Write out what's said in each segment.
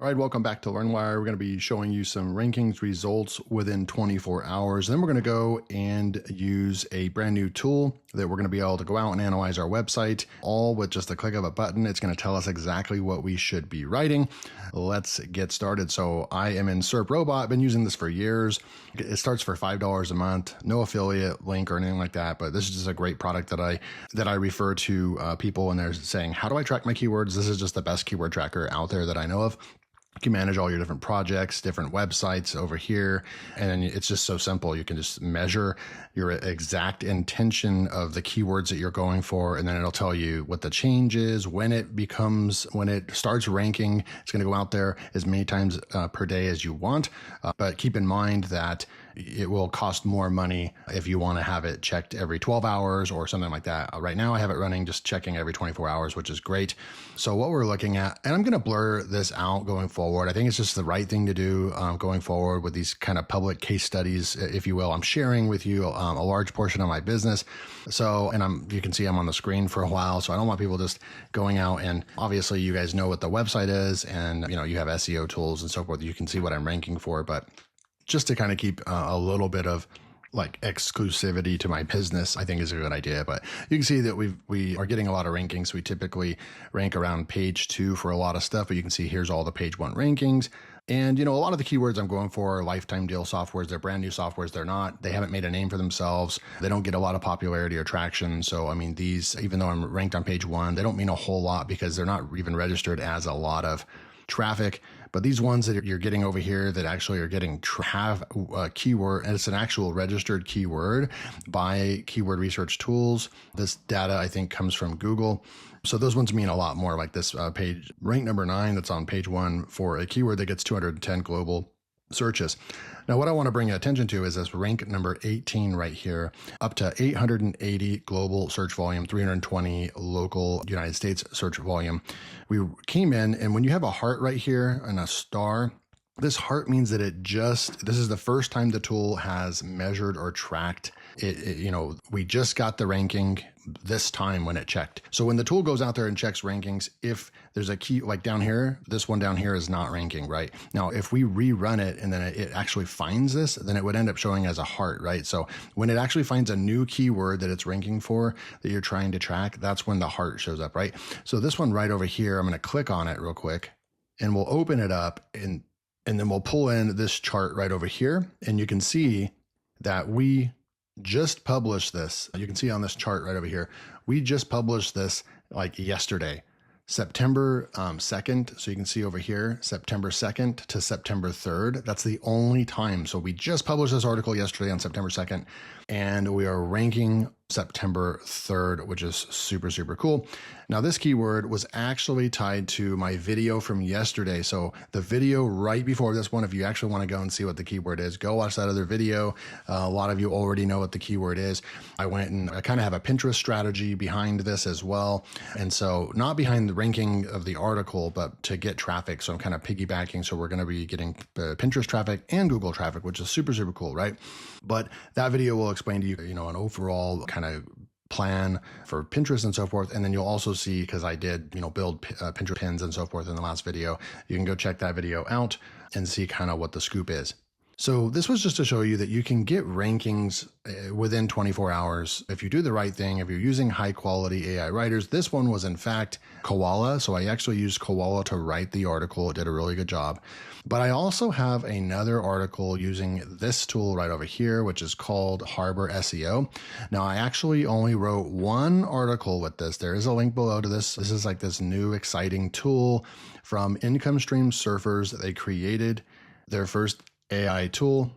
All right, welcome back to LearnWire. We're going to be showing you some rankings results within 24 hours. Then we're going to go and use a brand new tool that we're going to be able to go out and analyze our website, all with just a click of a button. It's going to tell us exactly what we should be writing. Let's get started. So I am in SERP Robot. I've been using this for years. It starts for $5 a month, no affiliate link or anything like that. But this is just a great product that I refer to people when they're saying, how do I track my keywords? This is just the best keyword tracker out there that I know of. You can manage all your different projects, different websites over here. And then it's just so simple. You can just measure your exact intention of the keywords that you're going for. And then it'll tell you what the change is, when it starts ranking. It's going to go out there as many times per day as you want. But keep in mind that it will cost more money if you want to have it checked every 12 hours or something like that. Right now I have it running just checking every 24 hours, which is great. So what we're looking at, and I'm going to blur this out going forward. I think it's just the right thing to do going forward with these kind of public case studies, if you will. I'm sharing with you a large portion of my business. So, and you can see I'm on the screen for a while. So I don't want people just going out, and obviously you guys know what the website is, and you have SEO tools and so forth. You can see what I'm ranking for, but just to kind of keep a little bit of like exclusivity to my business, I think is a good idea. But you can see that we are getting a lot of rankings. We typically rank around page 2 for a lot of stuff, but you can see here's all the page 1 rankings. And, a lot of the keywords I'm going for are lifetime deal softwares. They're brand new softwares. They haven't made a name for themselves. They don't get a lot of popularity or traction. So, these, even though I'm ranked on page 1, they don't mean a whole lot because they're not even registered as a lot of traffic. But these ones that you're getting over here that actually are getting have a keyword, and it's an actual registered keyword by keyword research tools. This data, I think, comes from Google. So those ones mean a lot more, like this page, rank number 9, that's on page 1 for a keyword that gets 210 global searches. Now, what I want to bring attention to is this rank number 18 right here, up to 880 global search volume, 320 local United States search volume. We came in, and when you have a heart right here and a star, this heart means that this is the first time the tool has measured or tracked it. We just got the ranking this time when it checked. So when the tool goes out there and checks rankings, if there's a key like down here, this one down here is not ranking, right? Now, if we rerun it and then it actually finds this, then it would end up showing as a heart, right? So when it actually finds a new keyword that it's ranking for that you're trying to track, that's when the heart shows up, right? So this one right over here, I'm going to click on it real quick and we'll open it up and then we'll pull in this chart right over here. And you can see that we just published this. You can see on this chart right over here, we just published this like yesterday, September 2nd. So you can see over here, September 2nd to September 3rd. That's the only time. So we just published this article yesterday on September 2nd, and we are ranking September 3rd, which is super, super cool. Now, this keyword was actually tied to my video from yesterday. So the video right before this one, if you actually want to go and see what the keyword is, go watch that other video. A lot of you already know what the keyword is. I went and I kind of have a Pinterest strategy behind this as well. And so not behind the ranking of the article, but to get traffic. So I'm kind of piggybacking. So we're going to be getting Pinterest traffic and Google traffic, which is super, super cool, right? But that video will explain to you, an overall kind of plan for Pinterest and so forth. And then you'll also see, because I did, build Pinterest pins and so forth in the last video, you can go check that video out and see kind of what the scoop is. So this was just to show you that you can get rankings within 24 hours if you do the right thing, if you're using high quality AI writers. This one was in fact Koala. So I actually used Koala to write the article. It did a really good job. But I also have another article using this tool right over here, which is called Harbor SEO. Now, I actually only wrote one article with this. There is a link below to this. This is like this new exciting tool from Income Stream Surfers. They created their first AI tool.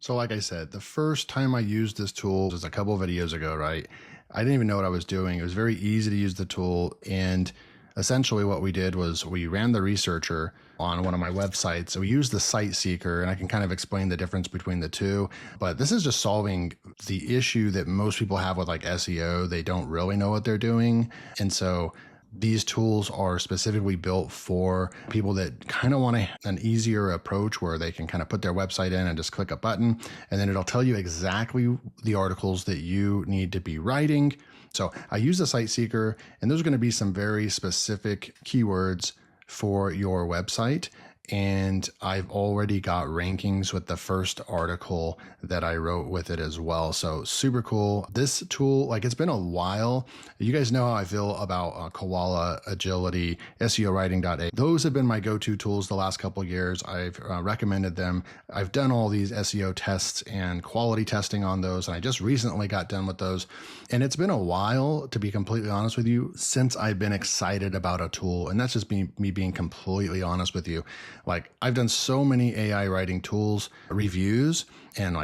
So like I said, the first time I used this tool was a couple of videos ago, right? I didn't even know what I was doing. It was very easy to use the tool. And essentially what we did was we ran the researcher on one of my websites. So we used the site seeker, and I can kind of explain the difference between the two. But this is just solving the issue that most people have with like SEO. They don't really know what they're doing. And so these tools are specifically built for people that kind of want an easier approach where they can kind of put their website in and just click a button, and then it'll tell you exactly the articles that you need to be writing. So I use the site seeker, and there's going to be some very specific keywords for your website. and I've already got rankings with the first article that I wrote with it as well. So super cool. This tool, like, it's been a while. You guys know how I feel about Koala, Agility, SEO Writing.a. Those have been my go-to tools the last couple of years. I've recommended them. I've done all these SEO tests and quality testing on those, and I just recently got done with those. And it's been a while, to be completely honest with you, since I've been excited about a tool. And that's just me being completely honest with you. Like, I've done so many AI writing tools reviews, and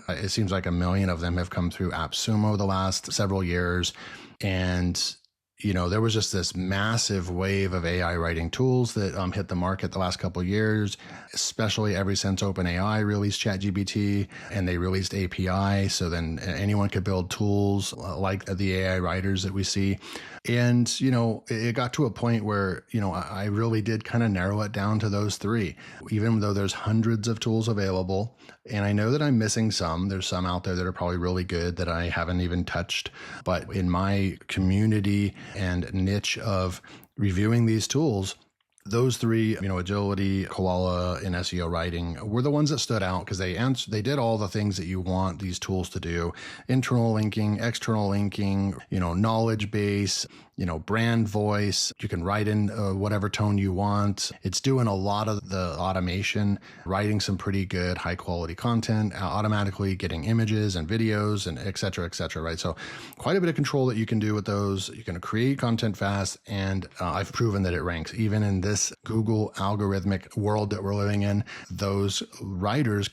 it seems like a million of them have come through AppSumo the last several years. And there was just this massive wave of AI writing tools that hit the market the last couple of years, especially ever since OpenAI released ChatGPT and they released API. So then anyone could build tools like the AI writers that we see. And, it got to a point where, I really did kind of narrow it down to those three, even though there's hundreds of tools available. And I know that I'm missing some. There's some out there that are probably really good that I haven't even touched. But in my community and niche of reviewing these tools, those three, Agility, Koala, and SEO Writing were the ones that stood out because they did all the things that you want these tools to do: internal linking, external linking, knowledge base, brand voice. You can write in whatever tone you want. It's doing a lot of the automation, writing some pretty good high quality content, automatically getting images and videos and et cetera, right? So quite a bit of control that you can do with those. You can create content fast, and I've proven that it ranks. Even in this Google algorithmic world that we're living in, those writers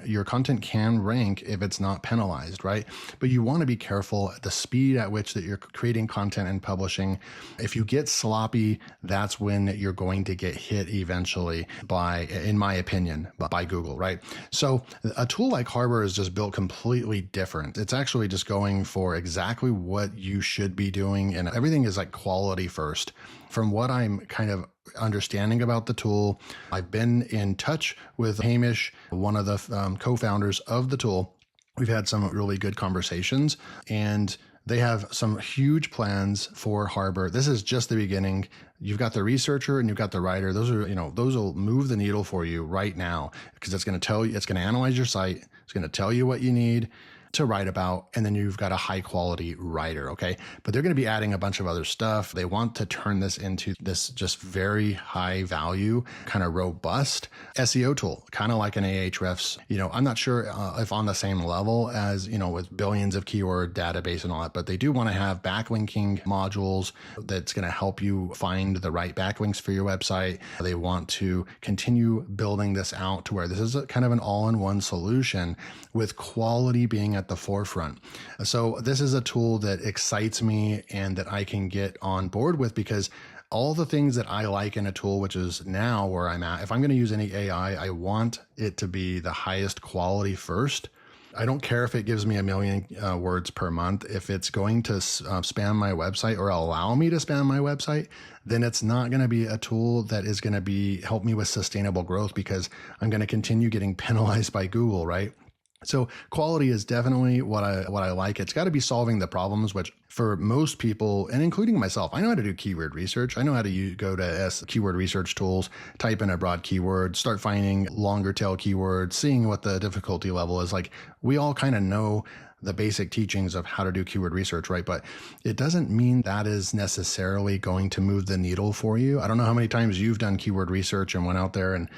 your content can rank if it's not penalized, right? But you want to be careful at the speed at which that you're creating content and publishing. If you get sloppy, that's when you're going to get hit eventually in my opinion, by Google, right? So a tool like Harbor is just built completely different. It's actually just going for exactly what you should be doing, and everything is like quality first. From what I'm kind of understanding about the tool, I've been in touch with Hamish, one of the co-founders of the tool. We've had some really good conversations, and they have some huge plans for Harbor. This is just the beginning. You've got the researcher and you've got the writer. Those will move the needle for you right now, because it's going to analyze your site. It's going to tell you what you need to write about, and then you've got a high quality writer, okay? But they're going to be adding a bunch of other stuff. They want to turn this into this just very high value, kind of robust SEO tool, kind of like an Ahrefs. I'm not sure if on the same level as, with billions of keyword database and all that, but they do want to have backlinking modules that's going to help you find the right backlinks for your website. They want to continue building this out to where this is kind of an all-in-one solution with quality being at the forefront. So this is a tool that excites me and that I can get on board with, because all the things that I like in a tool, which is now where I'm at, if I'm going to use any AI, I want it to be the highest quality first. I don't care if it gives me 1 million words per month. If it's going to spam my website or allow me to spam my website, then it's not going to be a tool that is going to help me with sustainable growth, because I'm going to continue getting penalized by Google, right? So quality is definitely what I like. It's got to be solving the problems, which for most people, and including myself, I know how to do keyword research. I know how to go to keyword research tools, type in a broad keyword, start finding longer tail keywords, seeing what the difficulty level is. Like, we all kind of know the basic teachings of how to do keyword research, right? But it doesn't mean that is necessarily going to move the needle for you. I don't know how many times you've done keyword research and went out there and,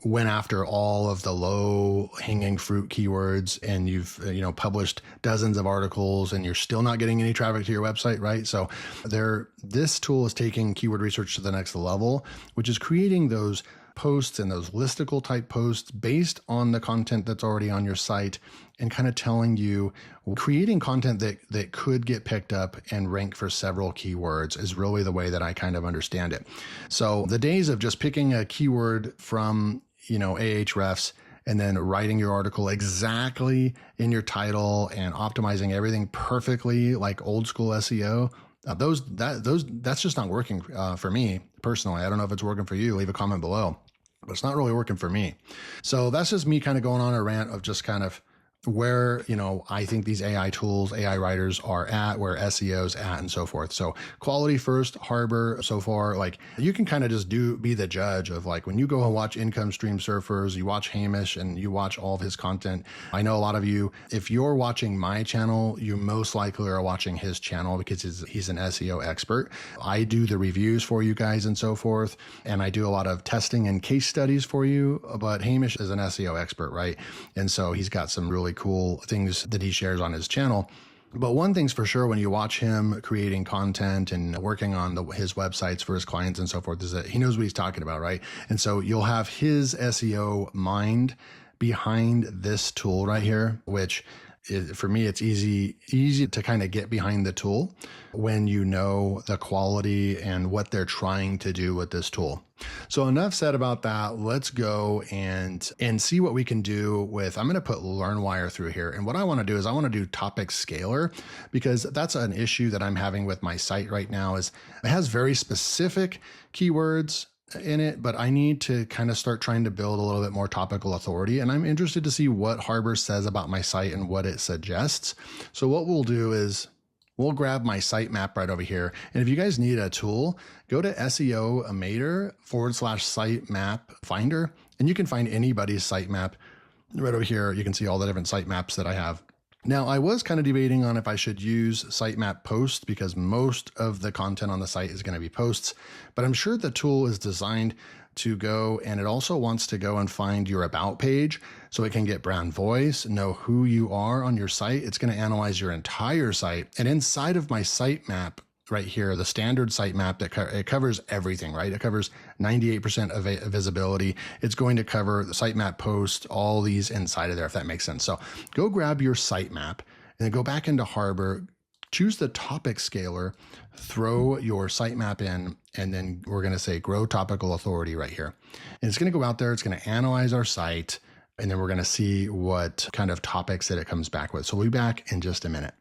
went after all of the low hanging fruit keywords, and you've, published dozens of articles and you're still not getting any traffic to your website, right? So this tool is taking keyword research to the next level, which is creating those posts and those listicle type posts based on the content that's already on your site, and kind of telling you, creating content that could get picked up and rank for several keywords is really the way that I kind of understand it. So the days of just picking a keyword from, Ahrefs and then writing your article exactly in your title and optimizing everything perfectly like old school SEO, that's just not working for me personally. I don't know if it's working for you. Leave a comment below. But it's not really working for me. So that's just me kind of going on a rant of just kind of where, I think these AI tools, AI writers are at, where SEO's at, and so forth. So quality first, Harbor so far, like you can kind of just be the judge of like when you go and watch Income Stream Surfers, you watch Hamish and you watch all of his content. I know a lot of you, if you're watching my channel, you most likely are watching his channel because he's an SEO expert. I do the reviews for you guys and so forth. And I do a lot of testing and case studies for you, but Hamish is an SEO expert, right? And so he's got some really cool things that he shares on his channel. But one thing's for sure, when you watch him creating content and working on his websites for his clients and so forth, is that he knows what he's talking about, right? And so you'll have his SEO mind behind this tool right here, which for me, it's easy to kind of get behind the tool when you know the quality and what they're trying to do with this tool. So enough said about that. Let's go and see what we can do with, I'm going to put LearnWire through here. And what I want to do is I want to do topic scaler, because that's an issue that I'm having with my site right now. Is it has very specific keywords in it, but I need to kind of start trying to build a little bit more topical authority. And I'm interested to see what Harbor says about my site and what it suggests. So what we'll do is we'll grab my sitemap right over here. And if you guys need a tool, go to SEO Mater /sitemap finder, and you can find anybody's sitemap right over here. You can see all the different sitemaps that I have. Now, I was kind of debating on if I should use sitemap post, because most of the content on the site is going to be posts, but I'm sure the tool is designed to go, and it also wants to go and find your about page so it can get brand voice, know who you are on your site. It's going to analyze your entire site. And inside of my sitemap right here, the standard sitemap, it covers everything, right? It covers 98% of visibility. It's going to cover the sitemap post, all these inside of there, if that makes sense. So go grab your sitemap and then go back into Harbor, choose the topic scaler, throw your sitemap in, and then we're going to say grow topical authority right here. And it's going to go out there. It's going to analyze our site, and then we're going to see what kind of topics that it comes back with. So we'll be back in just a minute.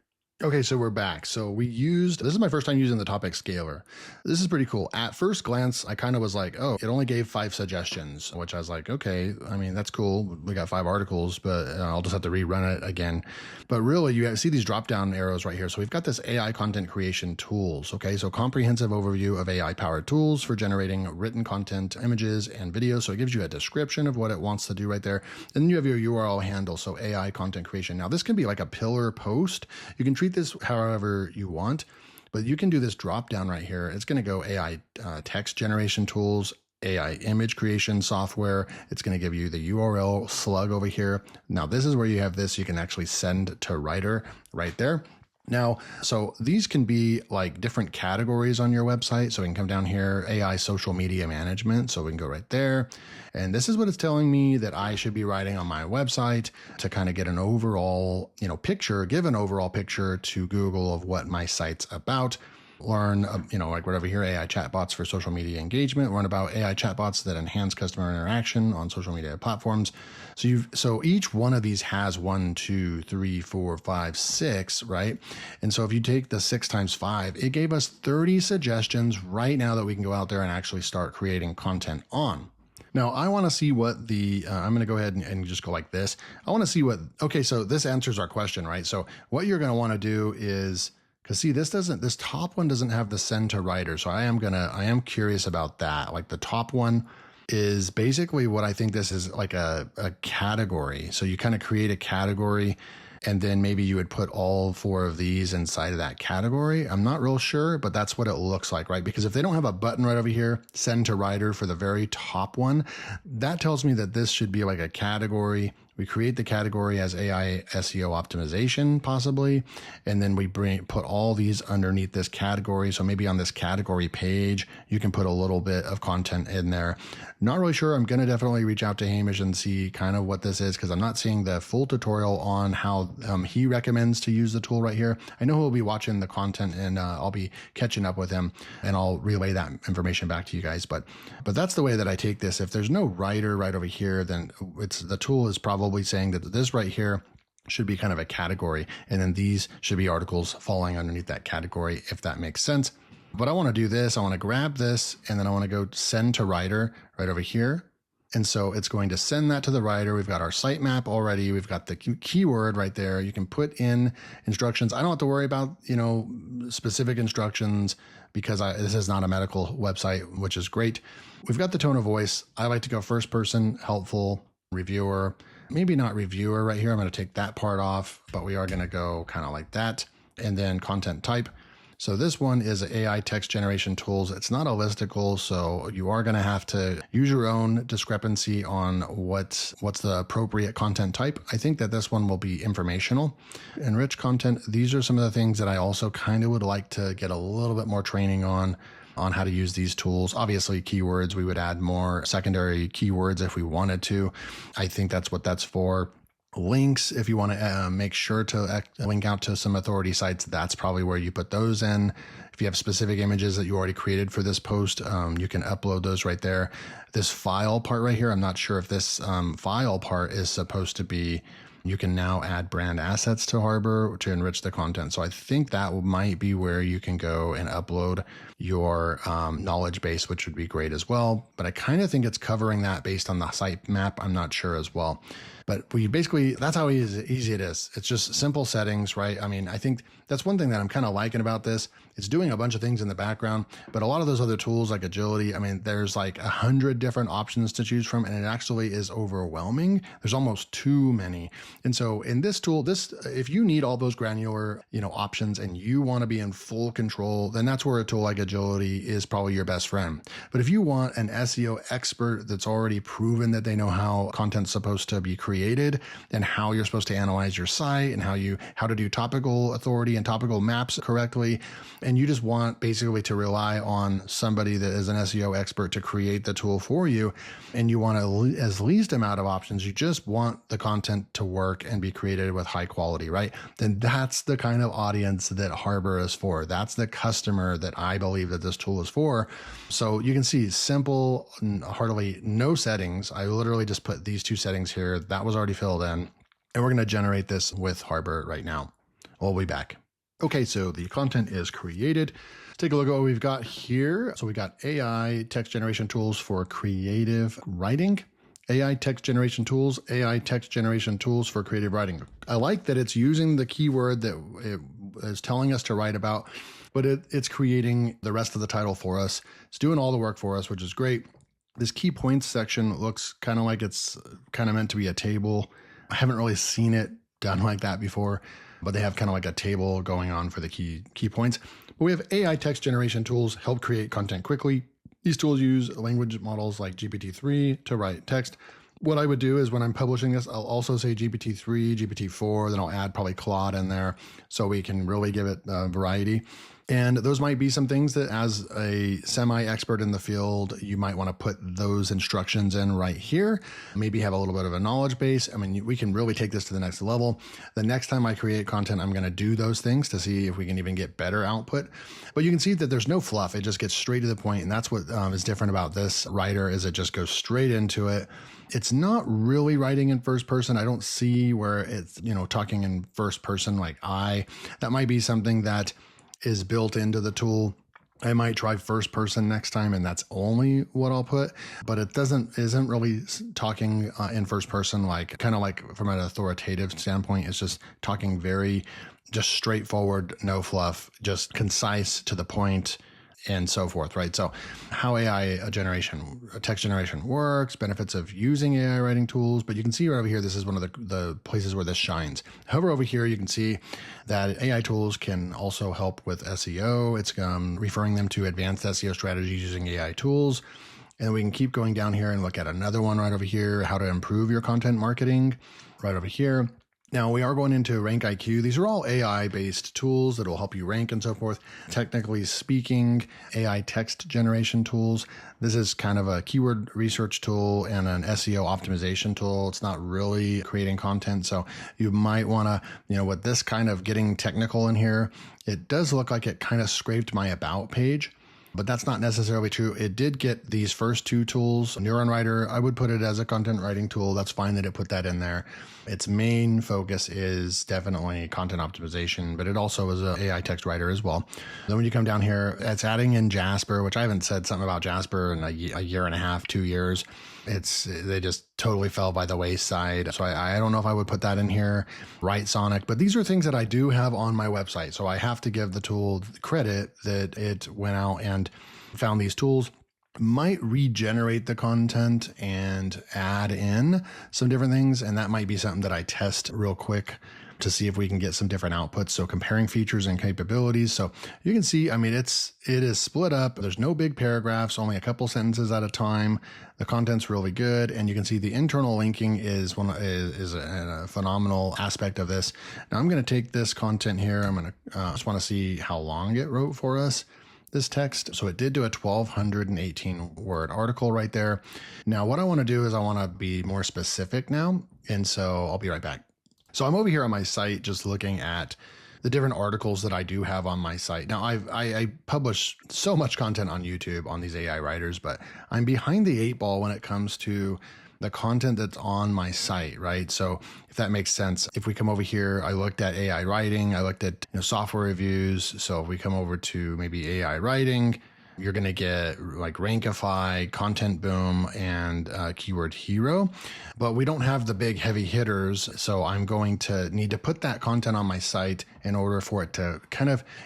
Okay, so we're back. So this is my first time using the topic scaler. This is pretty cool. At first glance, I kind of was like, oh, it only gave 5 suggestions, which I was like, okay, I mean, that's cool. We got 5 articles, but I'll just have to rerun it again. But really, you see these drop-down arrows right here. So we've got this AI content creation tools. Okay, so comprehensive overview of AI-powered tools for generating written content, images, and videos. So it gives you a description of what it wants to do right there. And then you have your URL handle, so AI content creation. Now, this can be like a pillar post. You can treat this however you want, but you can do this drop down right here. It's going to go AI text generation tools, AI image creation software. It's going to give you the URL slug over here. Now, this is where you have this. You can actually send to writer right there. Now, so these can be like different categories on your website. So we can come down here, AI social media management. So we can go right there. And this is what it's telling me that I should be writing on my website to kind of get an overall, picture, give an overall picture to Google of what my site's about. Learn, like whatever here, AI chatbots for social media engagement. Learn about AI chatbots that enhance customer interaction on social media platforms. So each one of these has 1, 2, 3, 4, 5, 6, right? And so if you take the 6 times 5, it gave us 30 suggestions right now that we can go out there and actually start creating content on. Now, I want to see what I'm going to go ahead and just go like this. I want to see okay, so this answers our question, right? So what you're going to want to do is, because see, this top one doesn't have the send to writer. So I am curious about that. Like the top one is basically what I think this is like a category. So you kind of create a category, and then maybe you would put all 4 of these inside of that category. I'm not real sure, but that's what it looks like, right? Because if they don't have a button right over here, send to writer for the very top one, that tells me that this should be like a category. We create the category as AI SEO optimization, possibly, and then we put all these underneath this category. So maybe on this category page, you can put a little bit of content in there. Not really sure. I'm going to definitely reach out to Hamish and see kind of what this is, because I'm not seeing the full tutorial on how he recommends to use the tool right here. I know he'll be watching the content, and I'll be catching up with him, and I'll relay that information back to you guys. But that's the way that I take this. If there's no writer right over here, then the tool is probably saying that this right here should be kind of a category, and then these should be articles falling underneath that category, if that makes sense. But I want to do this. I want to grab this, and then I want to go send to writer right over here. And so it's going to send that to the writer. We've got our sitemap already. We've got the keyword right there. You can put in instructions. I don't have to worry about, specific instructions because this is not a medical website, which is great. We've got the tone of voice. I like to go first person, helpful, reviewer, maybe not reviewer right here. I'm going to take that part off, but we are going to go kind of like that. And then content type. So this one is AI text generation tools. It's not a listicle, so you are going to have to use your own discrepancy on what's the appropriate content type. I think that this one will be informational. Enrich content. These are some of the things that I also kind of would like to get a little bit more training on how to use these tools. Obviously, keywords, we would add more secondary keywords if we wanted to. I think that's what that's for. Links, if you want to make sure to link out to some authority sites, that's probably where you put those in. If you have specific images that you already created for this post, you can upload those right there. This file part right here, I'm not sure if this file part is supposed to be, you can now add brand assets to Harbor to enrich the content. So I think that might be where you can go and upload your knowledge base, which would be great as well. But I kind of think it's covering that based on the site map. I'm not sure as well. But we basically, that's how easy it is. It's just simple settings, right? I mean, I think that's one thing that I'm kind of liking about this. It's doing a bunch of things in the background, but a lot of those other tools like agility, I mean, there's like 100 different options to choose from, and it actually is overwhelming. There's almost too many. And so in this tool, if you need all those granular, options and you want to be in full control, then that's where a tool like agility is probably your best friend. But if you want an SEO expert that's already proven that they know how content's supposed to be created and how you're supposed to analyze your site and how to do topical authority and topical maps correctly, and you just want basically to rely on somebody that is an SEO expert to create the tool for you, and you want as least amount of options, you just want the content to work and be created with high quality, right? Then that's the kind of audience that Harbor is for. That's the customer that I believe that this tool is for. So you can see simple, hardly no settings. I literally just put these two settings here. That was already filled in, and we're going to generate this with Harbor right now. We'll be back. Okay, so the content is created. Let's take a look at what we've got here. So we got AI text generation tools for creative writing. AI text generation tools for creative writing. I like that it's using the keyword that it is telling us to write about, but it's creating the rest of the title for us. It's doing all the work for us, which is great. This key points section looks kind of like it's kind of meant to be a table. I haven't really seen it done like that before, but they have kind of like a table going on for the key points. But we have AI text generation tools help create content quickly. These tools use language models like GPT-3 to write text. What I would do is when I'm publishing this, I'll also say GPT-3, GPT-4, then I'll add probably Claude in there so we can really give it variety. And those might be some things that as a semi-expert in the field, you might want to put those instructions in right here. Maybe have a little bit of a knowledge base. I mean, we can really take this to the next level. The next time I create content, I'm going to do those things to see if we can even get better output. But you can see that there's no fluff. It just gets straight to the point. And that's what is different about this writer is it just goes straight into it. It's not really writing in first person. I don't see where it's, talking in first person like I. That might be something that is built into the tool. I might try first person next time, and that's only what I'll put, but it isn't really talking in first person, like kind of like from an authoritative standpoint. It's just talking very just straightforward, no fluff, just concise to the point and so forth, right? So how AI text generation works, benefits of using AI writing tools, but you can see right over here, this is one of the places where this shines. However, over here, you can see that AI tools can also help with SEO. It's referring them to advanced SEO strategies using AI tools. And we can keep going down here and look at another one right over here, how to improve your content marketing right over here. Now we are going into Rank IQ. These are all AI-based tools that will help you rank and so forth. Technically speaking, AI text generation tools. This is kind of a keyword research tool and an SEO optimization tool. It's not really creating content. So you might want to, with this kind of getting technical in here, it does look like it kind of scraped my about page. But that's not necessarily true. It did get these first two tools. LearnWire, I would put it as a content writing tool. That's fine that it put that in there. Its main focus is definitely content optimization, but it also is an AI text writer as well. Then when you come down here, it's adding in Jasper, which I haven't said something about Jasper in a year and a half, 2 years. they just totally fell by the wayside. So I don't know if I would put that in here, right, Sonic? But these are things that I do have on my website. So I have to give the tool credit that it went out and found these tools, might regenerate the content and add in some different things. And that might be something that I test real quick to see if we can get some different outputs. So comparing features and capabilities. So you can see, I mean, it is split up. There's no big paragraphs, only a couple sentences at a time. The content's really good. And you can see the internal linking is a phenomenal aspect of this. Now I'm going to take this content here. I'm going to just want to see how long it wrote for us, this text. So it did do a 1,218 word article right there. Now what I want to do is I want to be more specific now. And so I'll be right back. So I'm over here on my site just looking at the different articles that I do have on my site. Now I publish so much content on YouTube on these AI writers, but I'm behind the 8 ball when it comes to the content that's on my site, right? So if that makes sense, if we come over here, I looked at AI writing, I looked at software reviews. So if we come over to maybe AI writing, you're going to get like Rankify, Content Boom, and Keyword Hero, but we don't have the big heavy hitters. So I'm going to need to put that content on my site in order for it to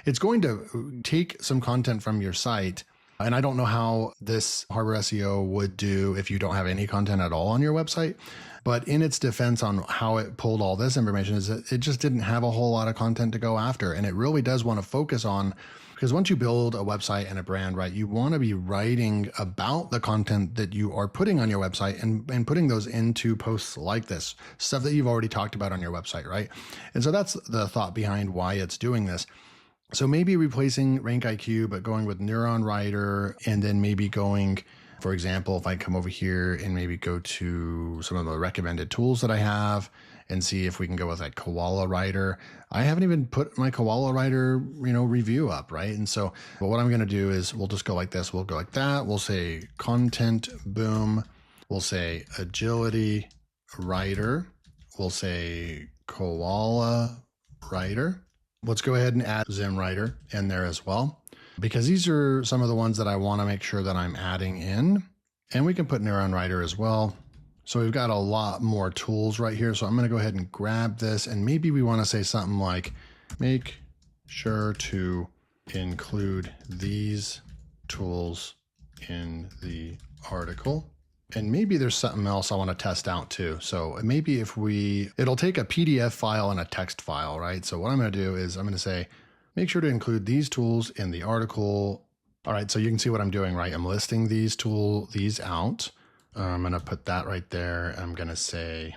it's going to take some content from your site. And I don't know how this Harbor SEO would do if you don't have any content at all on your website. But in its defense on how it pulled all this information is that it just didn't have a whole lot of content to go after. And it really does want to focus on, because once you build a website and a brand, right, you want to be writing about the content that you are putting on your website and putting those into posts like this, stuff that you've already talked about on your website, right? And so that's the thought behind why it's doing this. So maybe replacing Rank IQ, but going with LearnWire, and then maybe going, for example, if I come over here and maybe go to some of the recommended tools that I have and see if we can go with like Koala Writer. I haven't even put my Koala Writer, review up, right? And so, but what I'm going to do is we'll just go like this. We'll go like that. We'll say Content Boom. We'll say Agility Writer. We'll say Koala Writer. Let's go ahead and add Zim Writer in there as well, because these are some of the ones that I want to make sure that I'm adding in. And we can put LearnWire as well. So we've got a lot more tools right here. So I'm going to go ahead and grab this, and maybe we want to say something like, make sure to include these tools in the article. And maybe there's something else I want to test out too. So maybe it'll take a PDF file and a text file, right? So what I'm going to do is I'm going to say, make sure to include these tools in the article. All right, so you can see what I'm doing, right? I'm listing these out. I'm going to put that right there. I'm going to say,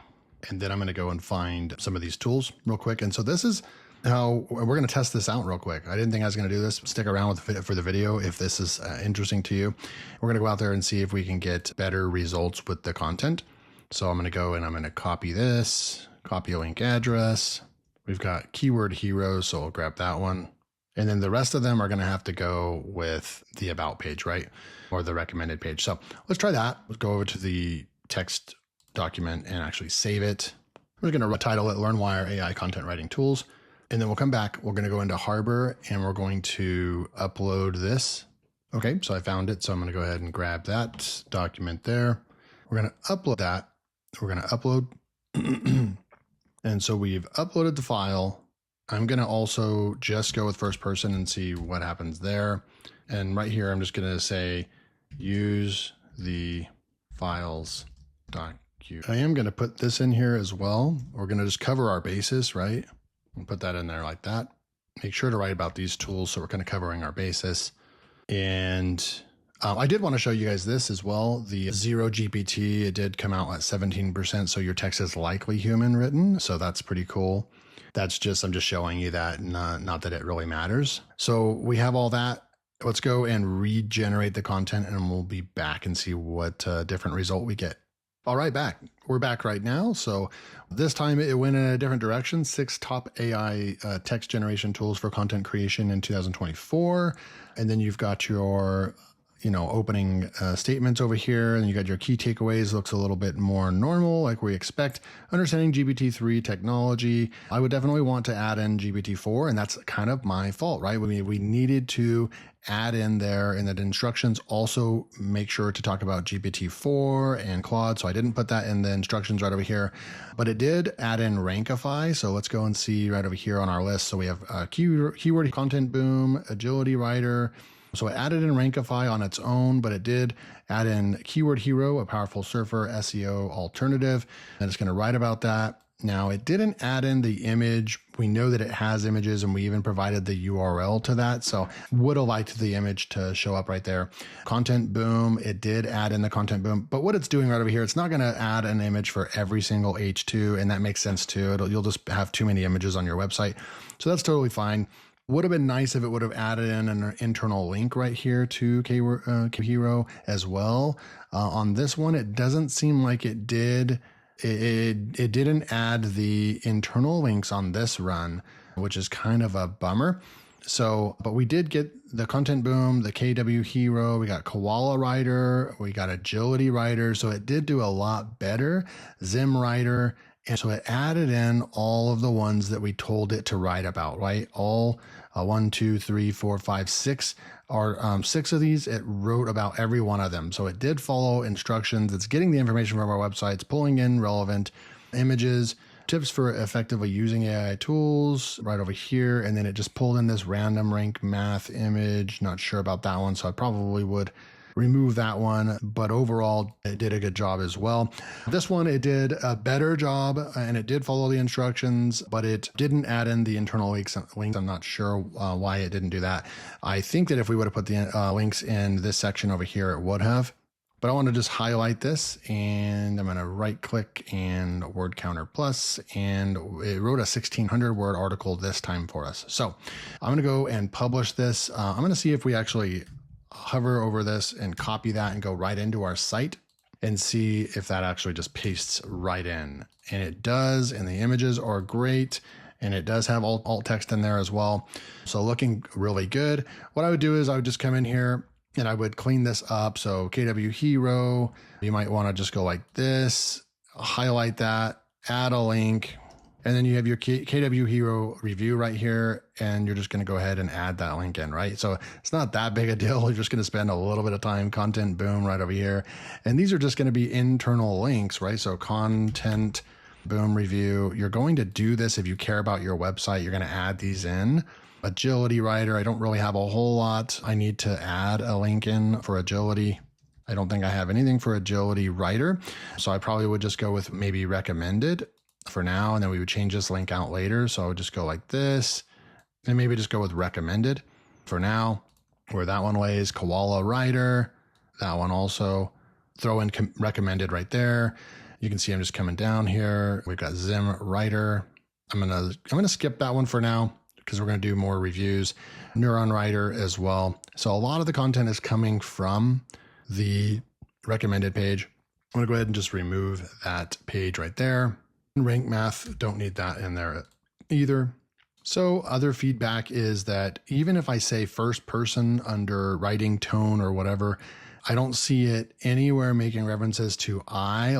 and then I'm going to go and find some of these tools real quick. And so this is how we're going to test this out real quick. I didn't think I was going to do this. Stick around for the video if this is interesting to you. We're going to go out there and see if we can get better results with the content. So I'm going to go and I'm going to copy this, copy a link address. We've got Keyword Hero, so I'll grab that one. And then the rest of them are going to have to go with the About page, right? Or the recommended page. So let's try that. Let's go over to the text document and actually save it. We're going to title it LearnWire AI Content Writing Tools. And then we'll come back. We're going to go into Harbor and we're going to upload this. Okay, so I found it. So I'm going to go ahead and grab that document there. We're going to upload that. We're going to upload. And so we've uploaded the file. I'm going to also just go with first person and see what happens there. And right here, I'm just going to say, use the files docu. I am going to put this in here as well. We're going to just cover our basis, right? And put that in there like that. Make sure to write about these tools. So we're kind of covering our basis. And I did want to show you guys this as well. The Zero GPT, it did come out at 17%. So your text is likely human written. So that's pretty cool. That's just, I'm just showing you that, not that it really matters. So we have all that. Let's go and regenerate the content and we'll be back and see what different result we get. All right, we're back right now. So this time it went in a different direction. 6 top AI text generation tools for content creation in 2024. And then you've got your opening statements over here, and you got your key takeaways. Looks a little bit more normal, like we expect. Understanding GPT-3 technology. I would definitely want to add in GPT-4, and that's kind of my fault, right? We needed to add in there in the instructions, also make sure to talk about GPT-4 and Claude. So I didn't put that in the instructions right over here, but it did add in Rankify. So let's go and see right over here on our list. So we have keyword content boom, agility writer. So it added in Rankify on its own, but it did add in Keyword Hero, a powerful surfer SEO alternative. And it's going to write about that. Now, it didn't add in the image. We know that it has images, and we even provided the URL to that. So would have liked the image to show up right there. Content boom, it did add in the content boom. But what it's doing right over here, it's not going to add an image for every single H2, and that makes sense too. You'll just have too many images on your website. So that's totally fine. Would have been nice if it would have added in an internal link right here to Keyword Hero as well. On this one, it doesn't seem like it did. It didn't add the internal links on this run, which is kind of a bummer. So, but we did get the content boom, the KW Hero, we got Koala Writer, we got Agility Writer. So it did do a lot better. Zim Writer. And so it added in all of the ones that we told it to write about, right? All 1, 2, 3, 4, 5, 6 are 6 of these. It wrote about every one of them. So it did follow instructions. It's getting the information from our websites, pulling in relevant images, tips for effectively using AI tools right over here. And then it just pulled in this random rank math image. Not sure about that one. So I probably would remove that one, but overall it did a good job as well. This one, it did a better job, and it did follow the instructions, but it didn't add in the internal links. I'm not sure why it didn't do that. I think that if we would have put the links in this section over here, it would have. But I want to just highlight this, and I'm going to right click and word counter plus, and it wrote a 1600 word article this time for us. So I'm going to go and publish this. I'm going to see if we actually hover over this and copy that and go right into our site and see if that actually just pastes right in. And it does, and the images are great. And it does have alt text in there as well. So looking really good. What I would do is I would just come in here and I would clean this up. So KW Hero, you might want to just go like this, highlight that, add a link, and then you have your KW Hero review right here, and you're just going to go ahead and add that link in, right? So it's not that big a deal. You're just going to spend a little bit of time, content boom right over here. And these are just going to be internal links, right? So content boom review. You're going to do this if you care about your website. You're going to add these in. Agility Writer, I don't really have a whole lot. I need to add a link in for Agility. I don't think I have anything for Agility Writer. So I probably would just go with maybe recommended for now, and then we would change this link out later. So I would just go like this, and maybe just go with recommended for now, where that one lays. Koala Writer, that one also. Throw in recommended right there. You can see I'm just coming down here. We've got Zim Writer. I'm gonna skip that one for now because we're gonna do more reviews. Neuron Writer as well. So a lot of the content is coming from the recommended page. I'm gonna go ahead and just remove that page right there. Rank math, don't need that in there either. So other feedback is that even if I say first person under writing tone or whatever, I don't see it anywhere making references to I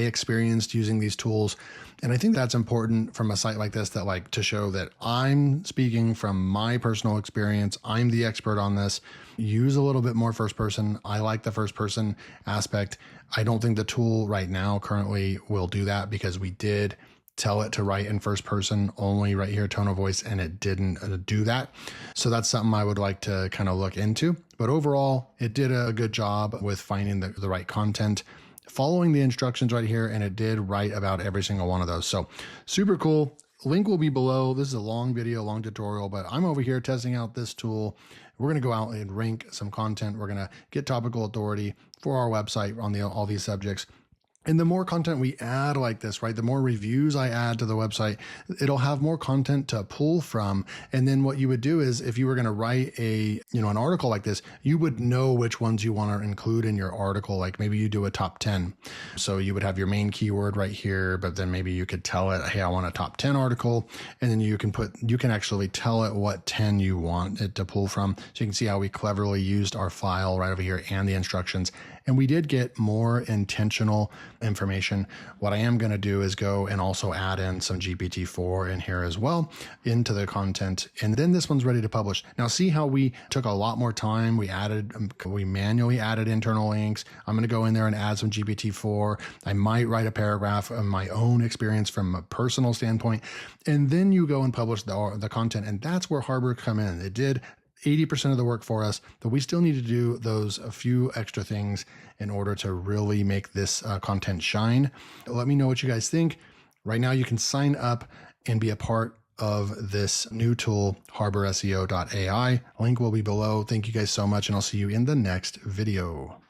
experienced using these tools. And I think that's important from a site like this, that like to show that I'm speaking from my personal experience. I'm the expert on this. Use a little bit more first person. I like the first person aspect. I don't think the tool right now currently will do that because we did tell it to write in first person only right here, tone of voice, and it didn't do that. So that's something I would like to kind of look into. But overall, it did a good job with finding the right content, following the instructions right here, and it did write about every single one of those. So super cool. Link will be below. This is a long video, long tutorial, but I'm over here testing out this tool. We're going to go out and rank some content. We're going to get topical authority for our website on all these subjects. And the more content we add like this, right, the more reviews I add to the website, it'll have more content to pull from. And then what you would do is if you were going to write an article like this, you would know which ones you want to include in your article. Like maybe you do a top 10. So you would have your main keyword right here, but then maybe you could tell it, hey, I want a top 10 article. And then you can actually tell it what 10 you want it to pull from. So you can see how we cleverly used our file right over here and the instructions. And we did get more intentional information. What I am going to do is go and also add in some GPT-4 in here as well into the content. And then this one's ready to publish. Now see how we took a lot more time. We manually added internal links. I'm going to go in there and add some GPT-4. I might write a paragraph of my own experience from a personal standpoint. And then you go and publish the content. And that's where Harbor come in. It did 80% of the work for us, but we still need to do a few extra things in order to really make this content shine. Let me know what you guys think. Right now, you can sign up and be a part of this new tool, harborseo.ai. Link will be below. Thank you guys so much, and I'll see you in the next video.